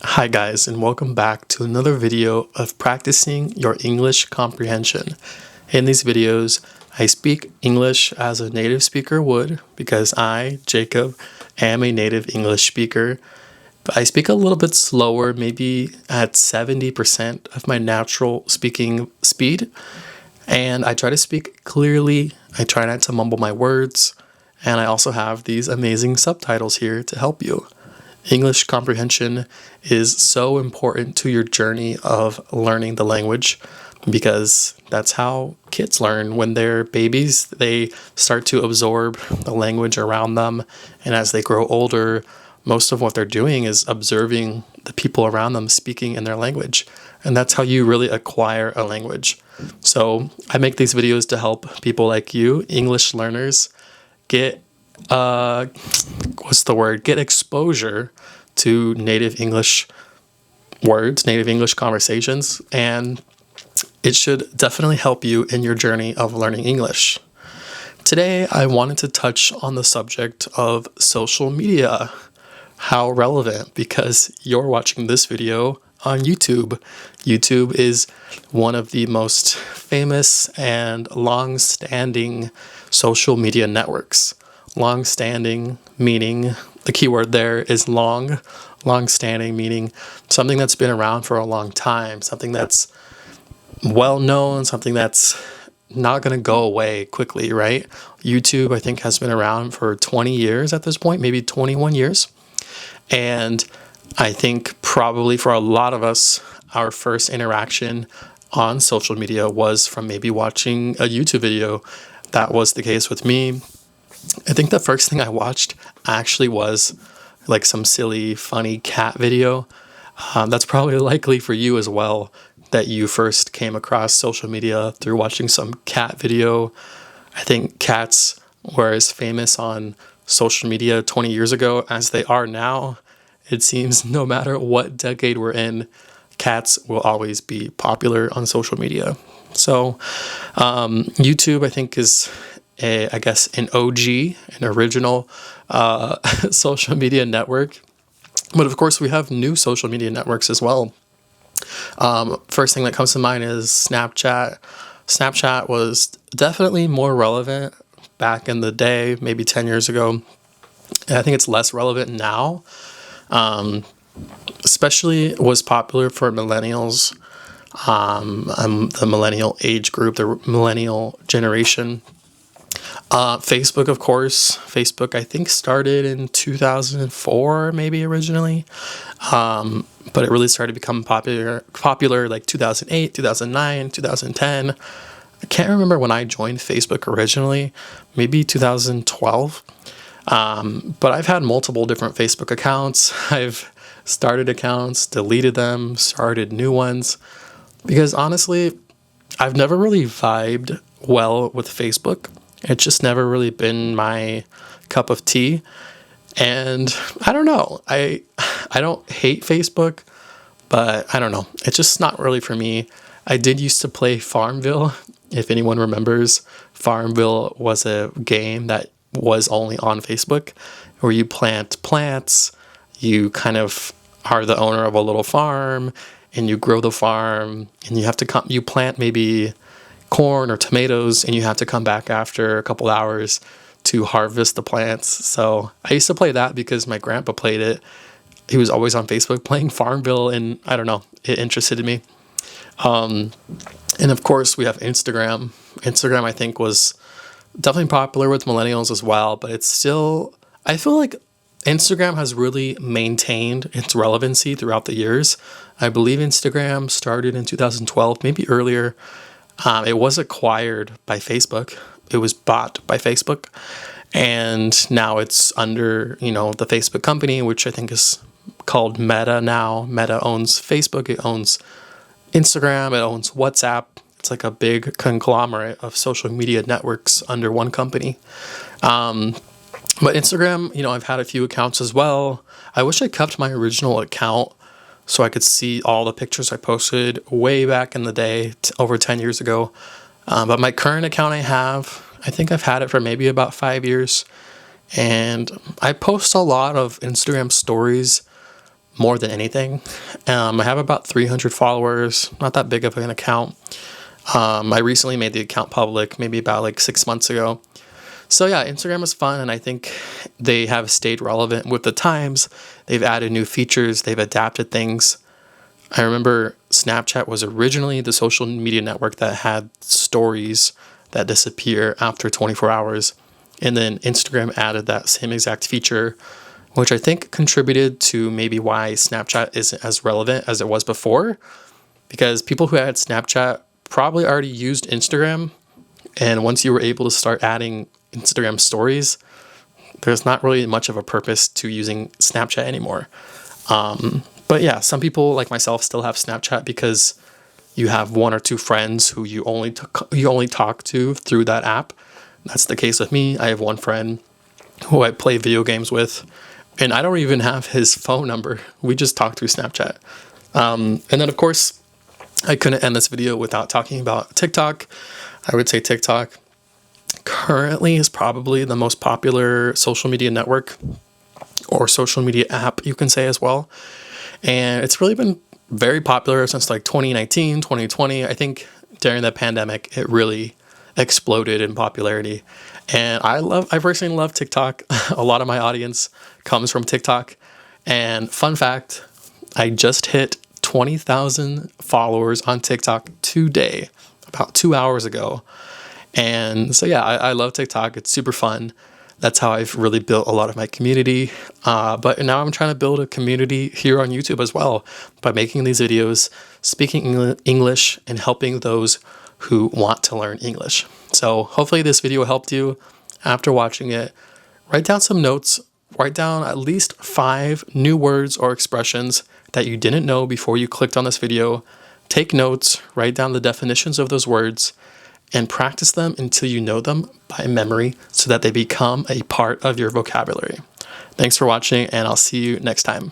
Hi guys, and welcome back to another video of practicing your English comprehension. In these videos, I speak English as a native speaker would because I, Jacob, am a native English speaker. But I speak a little bit slower, maybe at 70% of my natural speaking speed. And I try to speak clearly. I try not to mumble my words. And I also have these amazing subtitles here to help you. English comprehension is so important to your journey of learning the language because that's how kids learn. When they're babies, they start to absorb the language around them. And as they grow older, most of what they're doing is observing the people around them speaking in their language. And that's how you really acquire a language. So I make these videos to help people like you, English learners, get get exposure to native English words, native English conversations, and it should definitely help you in your journey of learning English. Today, I wanted to touch on the subject of social media. How relevant, because you're watching this video on YouTube. YouTube is one of the most famous and long-standing social media networks. Long-standing meaning, the key word there is long-standing meaning something that's been around for a long time, something that's well-known, something that's not going to go away quickly, right? YouTube, I think, has been around for 20 years at this point, maybe 21 years. And I think probably for a lot of us, our first interaction on social media was from maybe watching a YouTube video. That was the case with me. I think the first thing I watched actually was like some silly, funny cat video. That's probably likely for you as well, that you first came across social media through watching some cat video. I think cats were as famous on social media 20 years ago as they are now. It seems no matter what decade we're in, cats will always be popular on social media. So YouTube, I think, is an OG, an original social media network. But of course, we have new social media networks as well. First thing that comes to mind is Snapchat. Snapchat was definitely more relevant back in the day, maybe 10 years ago. And I think it's less relevant now. Especially was popular for millennials. I'm the millennial age group, the millennial generation. Facebook, of course. Facebook, I think, started in 2004, maybe originally. But it really started to become popular like 2008, 2009, 2010. I can't remember when I joined Facebook originally, maybe 2012. But I've had multiple different Facebook accounts. I've started accounts, deleted them, started new ones. Because honestly, I've never really vibed well with Facebook. It's just never really been my cup of tea. And I don't know. I don't hate Facebook, but I don't know. It's just not really for me. I did used to play Farmville. If anyone remembers, Farmville was a game that was only on Facebook, where you plant plants. You kind of are the owner of a little farm, and you grow the farm, and you have to you plant maybe corn or tomatoes, and you have to come back after a couple hours to harvest the plants. So I used to play that because my grandpa played it. He was always on Facebook playing Farmville, and I don't know, it interested me. And of course, we have Instagram. Instagram, I think, was definitely popular with millennials as well, but it's still, I feel like Instagram has really maintained its relevancy throughout the years. I believe Instagram started in 2012, maybe earlier. It was acquired by Facebook. It was bought by Facebook. And now it's under, the Facebook company, which I think is called Meta now. Meta owns Facebook. It owns Instagram. It owns WhatsApp. It's like a big conglomerate of social media networks under one company. But Instagram, I've had a few accounts as well. I wish I kept my original account so I could see all the pictures I posted way back in the day, over 10 years ago. But my current account I think I've had it for maybe about 5 years. And I post a lot of Instagram stories, more than anything. I have about 300 followers, not that big of an account. I recently made the account public, maybe about like 6 months ago. So yeah, Instagram is fun, and I think they have stayed relevant with the times. They've added new features, they've adapted things. I remember Snapchat was originally the social media network that had stories that disappear after 24 hours. And then Instagram added that same exact feature, which I think contributed to maybe why Snapchat isn't as relevant as it was before, because people who had Snapchat probably already used Instagram. And once you were able to start adding Instagram stories, there's not really much of a purpose to using Snapchat anymore. But yeah, some people like myself still have Snapchat because you have one or two friends who you only talk to through that app. That's the case with me. I have one friend who I play video games with, and I don't even have his phone number. We just talk through Snapchat. And then, of course, I couldn't end this video without talking about TikTok. I would say TikTok currently is probably the most popular social media network or social media app, you can say as well. And it's really been very popular since like 2019, 2020. I think during the pandemic, it really exploded in popularity. And I personally love TikTok. A lot of my audience comes from TikTok. And fun fact, I just hit 20,000 followers on TikTok today, about 2 hours ago. And so yeah, I love TikTok. It's super fun. That's how I've really built a lot of my community. But now I'm trying to build a community here on YouTube as well by making these videos, speaking English, and helping those who want to learn English. So hopefully this video helped you. After watching it, write down some notes. Write down at least 5 new words or expressions that you didn't know before you clicked on this video. Take notes, write down the definitions of those words, and practice them until you know them by memory so that they become a part of your vocabulary. Thanks for watching, and I'll see you next time.